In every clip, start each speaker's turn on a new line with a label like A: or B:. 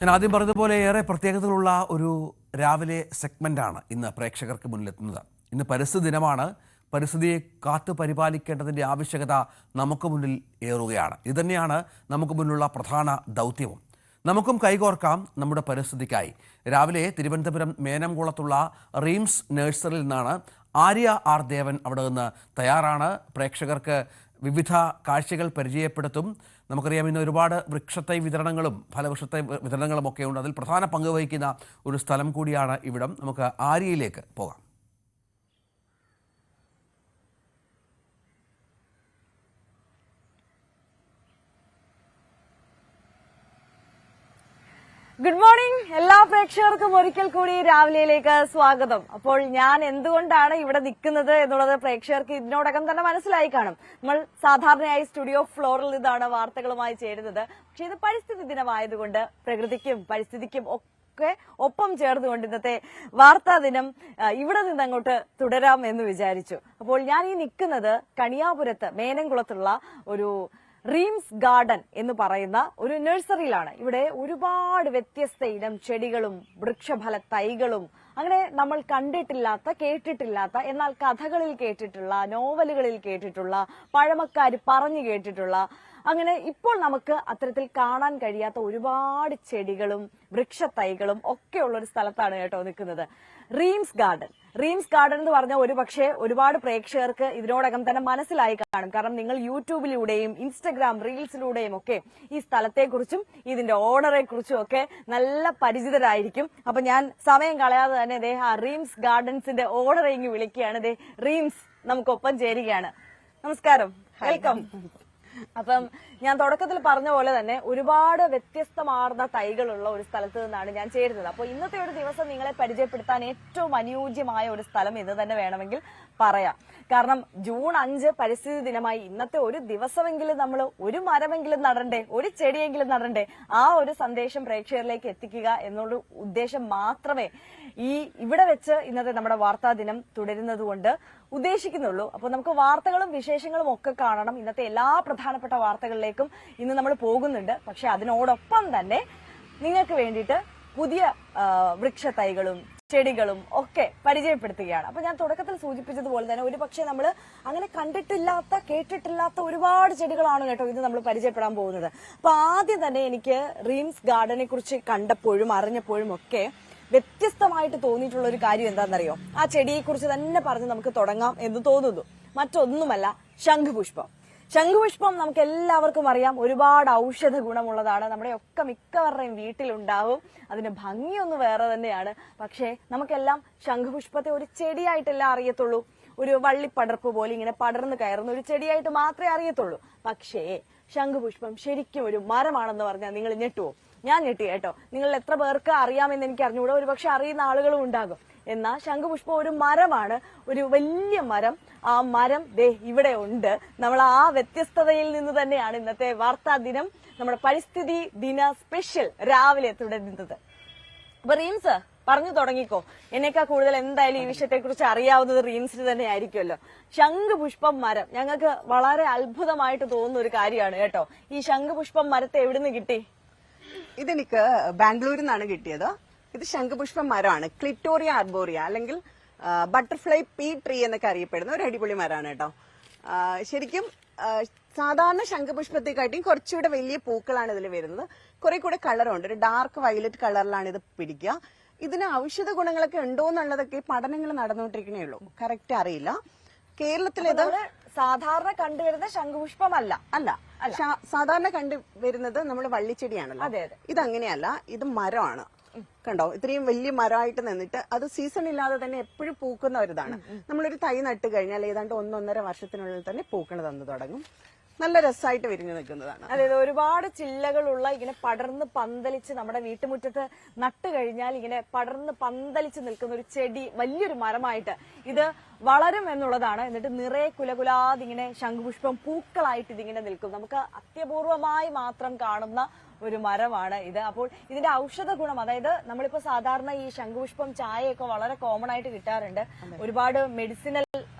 A: ഞാൻ ആദ്യം പറഞ്ഞതുപോലെ ഏറെ പ്രത്യേകതകളുള്ള ഒരു രാവിലെ സെഗ്മെന്റാണ് ഇന്ന് പ്രേക്ഷകർക്ക് മുന്നിലെത്തുന്നത്. ഇന്ന് പരിസ്ഥിതി ദിനമാണ്. പരിസ്ഥിതിയെ കാത്തു പരിപാലിക്കേണ്ടതിൻ്റെ ആവശ്യകത നമുക്ക് മുന്നിൽ ഏറുകയാണ്. ഇതുതന്നെയാണ് നമുക്ക് മുന്നിലുള്ള പ്രധാന ദൗത്യവും. നമുക്കും കൈകോർക്കാം നമ്മുടെ പരിസ്ഥിതിക്കായി. രാവിലെ തിരുവനന്തപുരം മേനംകുളത്തുള്ള റീംസ് നഴ്സറിയിൽ നിന്നാണ് ആര്യ ആർ ദേവൻ അവിടെ നിന്ന് തയ്യാറാണ്. പ്രേക്ഷകർക്ക് വിവിധ കാഴ്ചകൾ പരിചയപ്പെടുത്തും. നമുക്കറിയാം, ഇന്ന് ഒരുപാട് വൃക്ഷത്തൈ വിതരണങ്ങളും ഫലവൃക്ഷത്തൈ വിതരണങ്ങളും ഒക്കെ ഉണ്ട്. അതിൽ പ്രധാന പങ്ക് വഹിക്കുന്ന ഒരു സ്ഥലം കൂടിയാണ് ഇവിടം. നമുക്ക് ആര്യയിലേക്ക് പോകാം.
B: ഗുഡ് മോർണിംഗ് എല്ലാ പ്രേക്ഷകർക്കും ഒരിക്കൽ കൂടി രാവിലെയിലേക്ക് സ്വാഗതം. അപ്പോൾ ഞാൻ എന്തുകൊണ്ടാണ് ഇവിടെ നിൽക്കുന്നത് എന്നുള്ളത് പ്രേക്ഷകർക്ക് ഇതിനോടകം തന്നെ മനസ്സിലായി കാണും. നമ്മൾ സാധാരണയായി സ്റ്റുഡിയോ ഫ്ലോറിൽ നിന്നാണ് വാർത്തകളുമായി ചേരുന്നത്. പക്ഷെ ഇത് പരിസ്ഥിതി ദിനമായതുകൊണ്ട് പ്രകൃതിക്കും പരിസ്ഥിതിക്കും ഒക്കെ ഒപ്പം ചേർന്നുകൊണ്ട് ഇന്നത്തെ വാർത്താ ദിനം ഇവിടെ നിന്ന് അങ്ങോട്ട് തുടരാം എന്ന് വിചാരിച്ചു. അപ്പോൾ ഞാൻ ഈ നിൽക്കുന്നത് കണിയാപുരത്ത് മേനംകുളത്തുള്ള ഒരു റീംസ് ഗാർഡൻ എന്ന് പറയുന്ന ഒരു നഴ്സറിയിലാണ്. ഇവിടെ ഒരുപാട് വ്യത്യസ്ത ഇനം ചെടികളും വൃക്ഷഫല തൈകളും അങ്ങനെ നമ്മൾ കണ്ടിട്ടില്ലാത്ത കേട്ടിട്ടില്ലാത്ത എന്നാൽ കഥകളിൽ കേട്ടിട്ടുള്ള നോവലുകളിൽ കേട്ടിട്ടുള്ള പഴമക്കാർ പറഞ്ഞു കേട്ടിട്ടുള്ള അങ്ങനെ ഇപ്പോൾ നമുക്ക് അത്തരത്തിൽ കാണാൻ കഴിയാത്ത ഒരുപാട് ചെടികളും വൃക്ഷത്തൈകളും ഒക്കെ ഉള്ള ഒരു സ്ഥലത്താണ് കേട്ടോ നിൽക്കുന്നത്. Reams garden. റീംസ് ഗാർഡൻ എന്ന് പറഞ്ഞാൽ ഒരു പക്ഷേ ഒരുപാട് പ്രേക്ഷകർക്ക് ഇതിനോടകം തന്നെ മനസ്സിലായി കാണും. കാരണം നിങ്ങൾ യൂട്യൂബിലൂടെയും ഇൻസ്റ്റഗ്രാം റീൽസിലൂടെയും ഒക്കെ ഈ സ്ഥലത്തെക്കുറിച്ചും ഇതിന്റെ ഓണറെ കുറിച്ചും ഒക്കെ നല്ല പരിചിതരായിരിക്കും. അപ്പൊ ഞാൻ സമയം കളയാതെ തന്നെ ആ റീംസ് ഗാർഡൻസിന്റെ ഓണറെ ഇങ്ങ് വിളിക്കുകയാണ്. റീംസ് നമുക്കൊപ്പം ചേരുകയാണ്. നമസ്കാരം, വെൽക്കം. അപ്പം ഞാൻ തുടക്കത്തിൽ പറഞ്ഞ പോലെ തന്നെ ഒരുപാട് വ്യത്യസ്തമാർന്ന തൈകളുള്ള ഒരു സ്ഥലത്ത് നിന്നാണ് ഞാൻ ചേരുന്നത്. അപ്പോൾ ഇന്നത്തെ ഒരു ദിവസം നിങ്ങളെ പരിചയപ്പെടുത്താൻ ഏറ്റവും അനുയോജ്യമായ ഒരു സ്ഥലം എന്ന് തന്നെ വേണമെങ്കിൽ പറയാം. കാരണം ജൂൺ 5 പരിസ്ഥിതി ദിനമായി ഇന്നത്തെ ഒരു ദിവസമെങ്കിലും നമ്മൾ ഒരു മരമെങ്കിലും നടണ്ടേ, ഒരു ചെടിയെങ്കിലും നടണ്ടേ, ആ ഒരു സന്ദേശം പ്രേക്ഷകരിലേക്ക് എത്തിക്കുക എന്നുള്ള ഉദ്ദേശം മാത്രമേ ഇവിടെ വെച്ച് ഇന്നത്തെ നമ്മുടെ വാർത്താ ദിനം തുടരുന്നത് കൊണ്ട് ഉദ്ദേശിക്കുന്നുള്ളൂ. അപ്പൊ നമുക്ക് വാർത്തകളും വിശേഷങ്ങളും ഒക്കെ കാണണം. ഇന്നത്തെ എല്ലാ പ്രധാനപ്പെട്ട വാർത്തകളിലേക്കും ഇന്ന് നമ്മൾ പോകുന്നുണ്ട്. പക്ഷെ അതിനോടൊപ്പം തന്നെ നിങ്ങൾക്ക് വേണ്ടിയിട്ട് പുതിയ വൃക്ഷത്തൈകളും ചെടികളും ഒക്കെ പരിചയപ്പെടുത്തുകയാണ്. അപ്പൊ ഞാൻ തുടക്കത്തിൽ സൂചിപ്പിച്ചതുപോലെ തന്നെ ഒരു പക്ഷേ നമ്മൾ അങ്ങനെ കണ്ടിട്ടില്ലാത്ത കേട്ടിട്ടില്ലാത്ത ഒരുപാട് ചെടികളാണ് കേട്ടോ ഇത് നമ്മൾ പരിചയപ്പെടാൻ പോകുന്നത്. അപ്പൊ ആദ്യം തന്നെ എനിക്ക് റീംസ് ഗാർഡനെ കുറിച്ച് കണ്ടപ്പോഴും അറിഞ്ഞപ്പോഴും ഒക്കെ വ്യത്യസ്തമായിട്ട് തോന്നിയിട്ടുള്ള ഒരു കാര്യം എന്താണെന്നറിയോ? ആ ചെടിയെ കുറിച്ച് തന്നെ പറഞ്ഞ് നമുക്ക് തുടങ്ങാം എന്ന് തോന്നുന്നു. മറ്റൊന്നുമല്ല, ശംഖുപുഷ്പം. ശംഖുപുഷ്പം നമുക്ക് എല്ലാവർക്കും അറിയാം, ഒരുപാട് ഔഷധ ഗുണമുള്ളതാണ്. നമ്മുടെ ഒക്കെ മിക്കവരുടെയും വീട്ടിലുണ്ടാവും. അതിന്റെ ഭംഗിയൊന്ന് വേറെ തന്നെയാണ്. പക്ഷേ നമുക്കെല്ലാം ശംഖുപുഷ്പത്തെ ഒരു ചെടിയായിട്ടല്ല അറിയത്തുള്ളൂ. ഒരു വള്ളിപ്പടർപ്പ് പോലെ ഇങ്ങനെ പടർന്നു കയറുന്ന ഒരു ചെടിയായിട്ട് മാത്രമേ അറിയത്തുള്ളൂ. പക്ഷേ ശംഖുപുഷ്പം ശരിക്കും ഒരു മരമാണെന്ന് പറഞ്ഞാൽ നിങ്ങൾ ഞെട്ടുവോ? ഞാൻ ഞെട്ടി കേട്ടോ. നിങ്ങൾ എത്ര പേർക്ക് അറിയാമെന്ന് എനിക്ക് അറിഞ്ഞുകൂടാ, ഒരു പക്ഷെ അറിയുന്ന ആളുകളും ഉണ്ടാകും. എന്നാൽ ശംഖുപുഷ്പം ഒരു മരമാണ്, ഒരു വലിയ മരം. ആ മരം ഇവിടെ ഉണ്ട്. നമ്മൾ ആ വ്യത്യസ്തതയിൽ നിന്ന് തന്നെയാണ് ഇന്നത്തെ വാർത്താ ദിനം, നമ്മുടെ പരിസ്ഥിതി ദിന സ്പെഷ്യൽ രാവിലെ തുടരുന്നത്. അപ്പൊ റീംസ് പറഞ്ഞു തുടങ്ങിക്കോ. എന്നേക്കാൾ കൂടുതൽ എന്തായാലും ഈ വിഷയത്തെ കുറിച്ച് അറിയാവുന്നത് റീംസിന് തന്നെ ആയിരിക്കുമല്ലോ. ശംഖുപുഷ്പം മരം ഞങ്ങൾക്ക് വളരെ അത്ഭുതമായിട്ട് തോന്നുന്ന ഒരു കാര്യമാണ് കേട്ടോ. ഈ ശംഖുപുഷ്പം മരത്തെ എവിടുന്ന് കിട്ടി?
C: ഇതെനിക്ക് ബാംഗ്ലൂരിൽ നിന്നാണ് കിട്ടിയത്. ഇത് ശംഖുപുഷ്പം മരമാണ്. ക്ലിറ്റോറിയ ആർബോറിയ അല്ലെങ്കിൽ ബട്ടർഫ്ലൈ പീ ട്രീ എന്നൊക്കെ അറിയപ്പെടുന്ന ഒരു അടിപൊളി മരമാണ് കേട്ടോ. ശരിക്കും സാധാരണ ശംഖുപുഷ്പത്തെക്കാട്ടിയും കുറച്ചുകൂടെ വലിയ പൂക്കളാണ് ഇതിൽ വരുന്നത്. കുറെ കൂടെ കളറുണ്ട്. ഒരു ഡാർക്ക് വയലറ്റ് കളറിലാണ് ഇത് പിടിക്കുക. ഇതിന് ഔഷധ ഗുണങ്ങളൊക്കെ ഉണ്ടോ എന്നുള്ളതൊക്കെ പഠനങ്ങൾ നടന്നുകൊണ്ടിരിക്കണേ ഉള്ളൂ. കറക്റ്റ് അറിയില്ല. കേരളത്തിലേത്
B: സാധാരണ കണ്ടുവരുന്ന ശംഖുപുഷ്പമല്ല.
C: അല്ല, സാധാരണ കണ്ടുവരുന്നത് നമ്മൾ വള്ളിച്ചെടിയാണല്ലോ. ഇതങ്ങനെയല്ല, ഇത് മരമാണ്. കണ്ടോ, ഇത്രയും വലിയ മരമായിട്ട് നിന്നിട്ട് അത് സീസൺ ഇല്ലാതെ തന്നെ എപ്പോഴും പൂക്കുന്ന ഒരിതാണ്. നമ്മളൊരു തൈ നട്ട് കഴിഞ്ഞാൽ ഏതാണ്ട് 1-1.5 വർഷത്തിനുള്ളിൽ തന്നെ പൂക്കൾ തന്നു തുടങ്ങും. നല്ല രസമായിട്ട് വിരിഞ്ഞു നിൽക്കുന്നതാണ്.
B: അതായത് ഒരുപാട് ചില്ലകളുള്ള ഇങ്ങനെ പടർന്ന് പന്തലിച്ച് നമ്മുടെ വീട്ടുമുറ്റത്ത് നട്ട് കഴിഞ്ഞാൽ ഇങ്ങനെ പടർന്ന് പന്തലിച്ച് നിൽക്കുന്ന ഒരു ചെടി, വലിയൊരു മരമായിട്ട് ഇത് വളരും എന്നുള്ളതാണ്. എന്നിട്ട് നിറയെ കുലകുലാതിങ്ങനെ ശംഖുപുഷ്പം പൂക്കളായിട്ട് ഇതിങ്ങനെ നിൽക്കും. നമുക്ക് അത്യപൂർവമായി മാത്രം കാണുന്ന ഒരു മരമാണ് ഇത്. അപ്പോൾ ഇതിന്റെ ഔഷധ ഗുണം, അതായത് നമ്മളിപ്പോ സാധാരണ ഈ ശംഖുപുഷ്പം ചായയൊക്കെ വളരെ കോമൺ ആയിട്ട് കിട്ടാറുണ്ട്. ഒരുപാട് മെഡിസിനൽ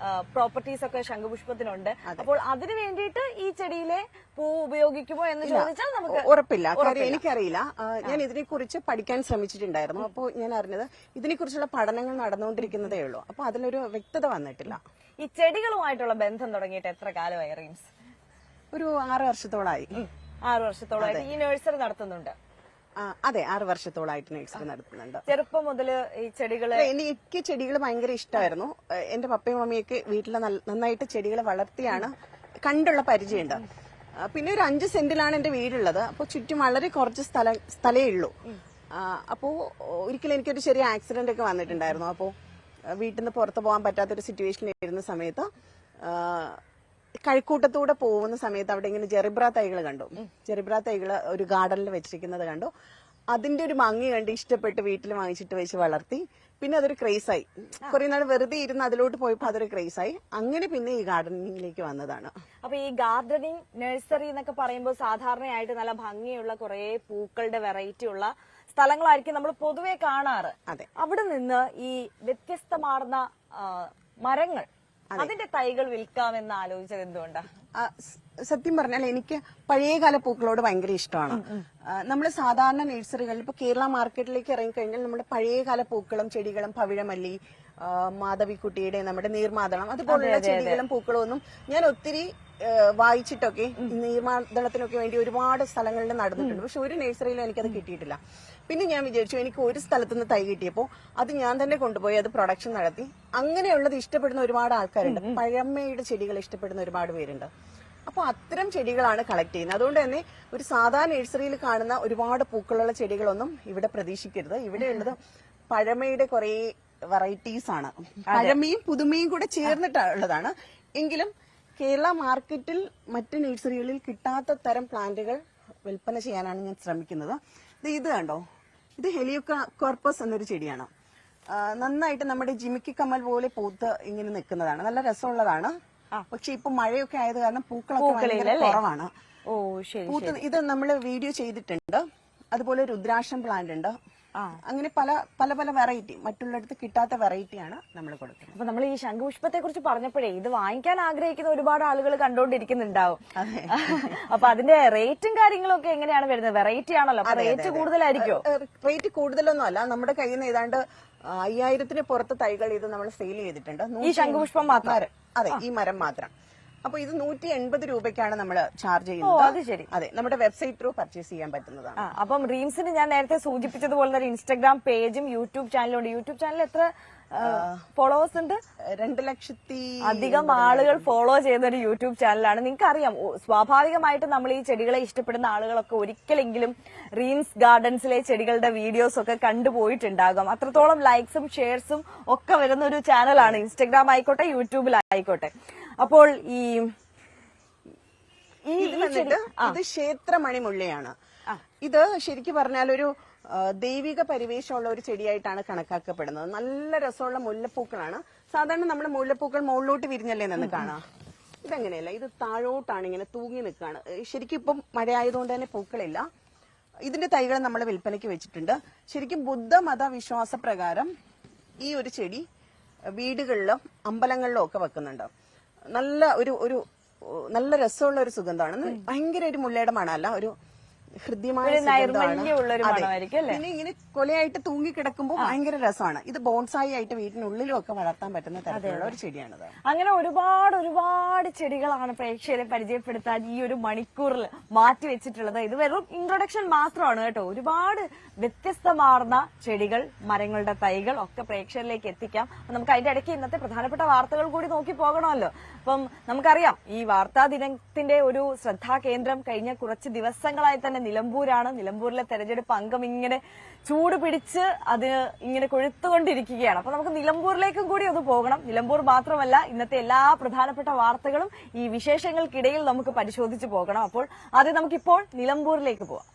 B: പ്രോപ്പർട്ടീസ് ഒക്കെ ശംഖുപുഷ്പത്തിനുണ്ട്. അപ്പോൾ അതിനു വേണ്ടിയിട്ട് ഈ ചെടിയിലെ പൂ ഉപയോഗിക്കുമോ എന്ന് ചോദിച്ചാൽ നമുക്ക്
C: ഉറപ്പില്ല. കാര്യം എനിക്കറിയില്ല. ഞാൻ ഇതിനെക്കുറിച്ച് പഠിക്കാൻ ശ്രമിച്ചിട്ടുണ്ടായിരുന്നു. അപ്പോൾ ഞാൻ അറിഞ്ഞത് ഇതിനെക്കുറിച്ചുള്ള പഠനങ്ങൾ നടന്നുകൊണ്ടിരിക്കുന്നതേ ഉള്ളൂ. അപ്പൊ അതിലൊരു വ്യക്തത വന്നിട്ടില്ല.
B: ഈ ചെടികളുമായിട്ടുള്ള ബന്ധം തുടങ്ങിയിട്ട് എത്ര കാലമായി റീംസ്?
C: ഒരു 6 വർഷത്തോളമായി.
B: 6 വർഷത്തോളമായിട്ട് ഈ നഴ്സറി നടത്തുന്നുണ്ട്.
C: അതെ, 6 വർഷത്തോളമായിട്ട് നഴ്സറി നടത്തുന്നുണ്ട്.
B: ചെറുപ്പം മുതല് ഈ ചെടികള്
C: എനിക്ക് ചെടികൾ ഭയങ്കര ഇഷ്ടമായിരുന്നു. എന്റെ പപ്പയും മമ്മിയൊക്കെ വീട്ടിൽ നന്നായിട്ട് ചെടികൾ വളർത്തിയാണ് കണ്ടുള്ള പരിചയമുണ്ട്. പിന്നെ ഒരു 5 സെന്റിലാണ് എന്റെ വീടുള്ളത്. അപ്പോൾ ചുറ്റും വളരെ കുറച്ച് സ്ഥലമേ ഉള്ളൂ. അപ്പോ ഒരിക്കലും എനിക്കൊരു ചെറിയ ആക്സിഡന്റ് ഒക്കെ വന്നിട്ടുണ്ടായിരുന്നു. അപ്പോൾ വീട്ടിൽ നിന്ന് പുറത്തു പോകാൻ പറ്റാത്തൊരു സിറ്റുവേഷനിൽ ഇരുന്ന സമയത്ത് കഴക്കൂട്ടത്തൂടെ പോകുന്ന സമയത്ത് അവിടെ ഇങ്ങനെ ജെറിബ്ര തൈകൾ കണ്ടു. ജെറിബ്ര തൈകൾ ഒരു ഗാർഡനിൽ വെച്ചിരിക്കുന്നത് കണ്ടു. അതിന്റെ ഒരു ഭംഗി കണ്ട് ഇഷ്ടപ്പെട്ട് വീട്ടിൽ വാങ്ങിച്ചിട്ട് വെച്ച് വളർത്തി. പിന്നെ അതൊരു ക്രേസായി. കുറെ നാൾ വെറുതെ ഇരുന്ന് അതിലോട്ട് പോയപ്പോ അതൊരു ക്രേസായി. അങ്ങനെ പിന്നെ ഈ ഗാർഡനിങ്ങിലേക്ക് വന്നതാണ്.
B: അപ്പൊ ഈ ഗാർഡനിങ് നഴ്സറി എന്നൊക്കെ പറയുമ്പോൾ സാധാരണയായിട്ട് നല്ല ഭംഗിയുള്ള കുറെ പൂക്കളുടെ വെറൈറ്റി ഉള്ള സ്ഥലങ്ങളായിരിക്കും നമ്മൾ പൊതുവെ കാണാറ്.
C: അതെ.
B: അവിടെ നിന്ന് ഈ വ്യത്യസ്തമാർന്ന മരങ്ങൾ, അതിന്റെ തൈകൾ വിൽക്കാമെന്ന് ആലോചിച്ചത് എന്തുകൊണ്ടാ?
C: സത്യം പറഞ്ഞാൽ എനിക്ക് പഴയകാല പൂക്കളോട് ഭയങ്കര ഇഷ്ടമാണ്. നമ്മൾ സാധാരണ നഴ്സറികളിൽ ഇപ്പൊ കേരള മാർക്കറ്റിലേക്ക് ഇറങ്ങിക്കഴിഞ്ഞാൽ നമ്മുടെ പഴയകാല പൂക്കളും ചെടികളും പവിഴമല്ലി, മാധവിക്കുട്ടിയുടെ നമ്മുടെ നീർമാതളം അതുപോലുള്ള ചെടികളും പൂക്കളും ഒന്നും ഞാൻ ഒത്തിരി വായിച്ചിട്ടൊക്കെ നീർമാതളത്തിനൊക്കെ വേണ്ടി ഒരുപാട് സ്ഥലങ്ങളിൽ നടന്നിട്ടുണ്ട്. പക്ഷെ ഒരു നഴ്സറിയിലും എനിക്കത് കിട്ടിയിട്ടില്ല. പിന്നെ ഞാൻ വിചാരിച്ചു എനിക്ക് ഒരു സ്ഥലത്തുനിന്ന് തൈ കിട്ടിയപ്പോൾ അത് ഞാൻ തന്നെ കൊണ്ടുപോയി അത് പ്രൊഡക്ഷൻ നടത്തി. അങ്ങനെയുള്ളത് ഇഷ്ടപ്പെടുന്ന ഒരുപാട് ആൾക്കാരുണ്ട്. പഴമയുടെ ചെടികൾ ഇഷ്ടപ്പെടുന്ന ഒരുപാട് പേരുണ്ട്. അപ്പൊ അത്തരം ചെടികളാണ് കളക്ട് ചെയ്യുന്നത്. അതുകൊണ്ട് തന്നെ ഒരു സാധാരണ നഴ്സറിയിൽ കാണുന്ന ഒരുപാട് പൂക്കളുള്ള ചെടികളൊന്നും ഇവിടെ പ്രതീക്ഷിക്കരുത്. ഇവിടെയുള്ളത് പഴമയുടെ കുറെ വെറൈറ്റീസ് ആണ്. പഴമയും പുതുമയും കൂടെ ചേർന്നിട്ടുള്ളതാണ്. എങ്കിലും കേരള മാർക്കറ്റിൽ മറ്റ് നഴ്സറികളിൽ കിട്ടാത്ത തരം പ്ലാന്റുകൾ വിൽപ്പന ചെയ്യാനാണ് ഞാൻ ശ്രമിക്കുന്നത്. ഇത് കണ്ടോ, ഇത് ഹെലിയോകോർപ്പസ് എന്നൊരു ചെടിയാണ്. നന്നായിട്ട് നമ്മുടെ ജിമിക്കി കമ്മൽ പോലെ പൂത്ത് ഇങ്ങനെ നിൽക്കുന്നതാണ്. നല്ല രസമുള്ളതാണ്. പക്ഷെ ഇപ്പൊ മഴയൊക്കെ ആയത് കാരണം പൂക്കളൊക്കെ ഭയങ്കര കുറവാണ്.
B: ഓ ശരി.
C: പൂത്ത് ഇത് നമ്മൾ വീഡിയോ ചെയ്തിട്ടുണ്ട്. അതുപോലെ രുദ്രാക്ഷം പ്ലാന്റ് ഉണ്ട്. അങ്ങനെ പല പല പല വെറൈറ്റി, മറ്റുള്ളിടത്ത് കിട്ടാത്ത വെറൈറ്റിയാണ് നമ്മൾ കൊടുക്കുന്നത്.
B: അപ്പൊ നമ്മൾ ഈ ശംഖുപുഷ്പത്തെ കുറിച്ച് പറഞ്ഞപ്പോഴേ ഇത് വാങ്ങിക്കാൻ ആഗ്രഹിക്കുന്ന ഒരുപാട് ആളുകൾ കണ്ടുകൊണ്ടിരിക്കുന്നുണ്ടാവും. അപ്പൊ അതിന്റെ റേറ്റും കാര്യങ്ങളും ഒക്കെ എങ്ങനെയാണ് വരുന്നത്? വെറൈറ്റി ആണല്ലോ, റേറ്റ് കൂടുതലായിരിക്കും?
C: റേറ്റ് കൂടുതലൊന്നും അല്ല. നമ്മുടെ കയ്യിൽ നിന്ന് ഏതാണ്ട് 5000-ന് പുറത്ത് തൈകൾ ഇത് നമ്മൾ സെയിൽ ചെയ്തിട്ടുണ്ട്.
B: ഈ ശംഖുപുഷ്പം മാത്രം?
C: അതെ, ഈ മരം മാത്രം. അപ്പൊ ഇത് 180 രൂപയ്ക്കാണ് നമ്മൾ ചാർജ് ചെയ്യുന്നത്.
B: അത് ശരി.
C: അതെ, നമ്മുടെ വെബ്സൈറ്റ് ത്രൂ പർച്ചേസ് ചെയ്യാൻ പറ്റുന്നതാണ്.
B: അപ്പം റീംസിന് ഞാൻ നേരത്തെ സൂചിപ്പിച്ചതുപോലെ തന്നെ ഇൻസ്റ്റാഗ്രാം പേജും യൂട്യൂബ് ചാനലും ഉണ്ട്. യൂട്യൂബ് ചാനൽ എത്ര ഫോളോവേഴ്സ് ഉണ്ട്?
C: 2,00,000
B: അധികം ആളുകൾ ഫോളോ ചെയ്യുന്ന ഒരു യൂട്യൂബ് ചാനലാണ്. നിങ്ങൾക്ക് അറിയാം, സ്വാഭാവികമായിട്ടും നമ്മൾ ഈ ചെടികളെ ഇഷ്ടപ്പെടുന്ന ആളുകളൊക്കെ ഒരിക്കലെങ്കിലും റീംസ് ഗാർഡൻസിലെ ചെടികളുടെ വീഡിയോസ് ഒക്കെ കണ്ടുപോയിട്ടുണ്ടാകും. അത്രത്തോളം ലൈക്സും ഷെയർസും ഒക്കെ വരുന്ന ഒരു ചാനലാണ്. ഇൻസ്റ്റാഗ്രാം ആയിക്കോട്ടെ, യൂട്യൂബിലായിക്കോട്ടെ. അപ്പോൾ
C: ഇത് ക്ഷേത്രമണിമുല്ലയാണ്. ഇത് ശരിക്കും പറഞ്ഞാൽ ഒരു ദൈവിക പരിവേഷമുള്ള ഒരു ചെടിയായിട്ടാണ് കണക്കാക്കപ്പെടുന്നത്. നല്ല രസമുള്ള മുല്ലപ്പൂക്കളാണ്. സാധാരണ നമ്മുടെ മുല്ലപ്പൂക്കൾ മുകളിലോട്ട് വിരിഞ്ഞല്ലേ നിന്ന് കാണാം. ഇതങ്ങനെയല്ല, ഇത് താഴോട്ടാണ് ഇങ്ങനെ തൂങ്ങി നിൽക്കുകയാണ്. ശരിക്കും ഇപ്പം മഴയായതുകൊണ്ട് തന്നെ പൂക്കളില്ല. ഇതിന്റെ തൈകൾ നമ്മൾ വിൽപ്പനയ്ക്ക് വെച്ചിട്ടുണ്ട്. ശരിക്കും ബുദ്ധമത വിശ്വാസ പ്രകാരം ഈ ഒരു ചെടി വീടുകളിലും അമ്പലങ്ങളിലും ഒക്കെ വെക്കുന്നുണ്ട്. നല്ല ഒരു നല്ല രസമുള്ള ഒരു സുഗന്ധമാണ്. ഭയങ്കര ഒരു മുല്ലയുടെ മണമല്ല, ഒരു ഹൃദ്യമായ പിന്നെ ഇങ്ങനെ കൊലയായിട്ട് തൂങ്ങി കിടക്കുമ്പോൾ ഭയങ്കര രസമാണ്. ഇത് ബോൺസായി ആയിട്ട് വീട്ടിനുള്ളിലും ഒക്കെ വളർത്താൻ പറ്റുന്ന തരത്തിലുള്ള ഒരു ചെടിയാണിത്.
B: അങ്ങനെ ഒരുപാട് ചെടികളാണ് പ്രേക്ഷകരെ പരിചയപ്പെടുത്താൻ ഈ ഒരു മണിക്കൂറിൽ മാറ്റി വെച്ചിട്ടുള്ളത്. ഇത് വെറും ഇൻട്രൊഡക്ഷൻ മാത്രമാണ് കേട്ടോ. ഒരുപാട് വ്യത്യസ്തമാർന്ന ചെടികൾ, മരങ്ങളുടെ തൈകൾ ഒക്കെ പ്രേക്ഷകരിലേക്ക് എത്തിക്കാം. നമുക്ക് അതിന്റെ ഇടയ്ക്ക് ഇന്നത്തെ പ്രധാനപ്പെട്ട വാർത്തകൾ കൂടി നോക്കി പോകണമല്ലോ. അപ്പം നമുക്കറിയാം, ഈ വാർത്താ ദിനത്തിന്റെ ഒരു ശ്രദ്ധാകേന്ദ്രം കഴിഞ്ഞ കുറച്ച് ദിവസങ്ങളായി തന്നെ നിലമ്പൂരാണ്. നിലമ്പൂരിലെ തെരഞ്ഞെടുപ്പ് അംഗം ഇങ്ങനെ ചൂട് പിടിച്ച് അത് ഇങ്ങനെ കൊഴുത്തുകൊണ്ടിരിക്കുകയാണ്. അപ്പൊ നമുക്ക് നിലമ്പൂരിലേക്കും കൂടി ഒന്ന് പോകണം. നിലമ്പൂർ മാത്രമല്ല, ഇന്നത്തെ എല്ലാ പ്രധാനപ്പെട്ട വാർത്തകളും ഈ വിശേഷങ്ങൾക്കിടയിൽ നമുക്ക് പരിശോധിച്ച് പോകണം. അപ്പോൾ ആദ്യം നമുക്കിപ്പോൾ നിലമ്പൂരിലേക്ക് പോവാം.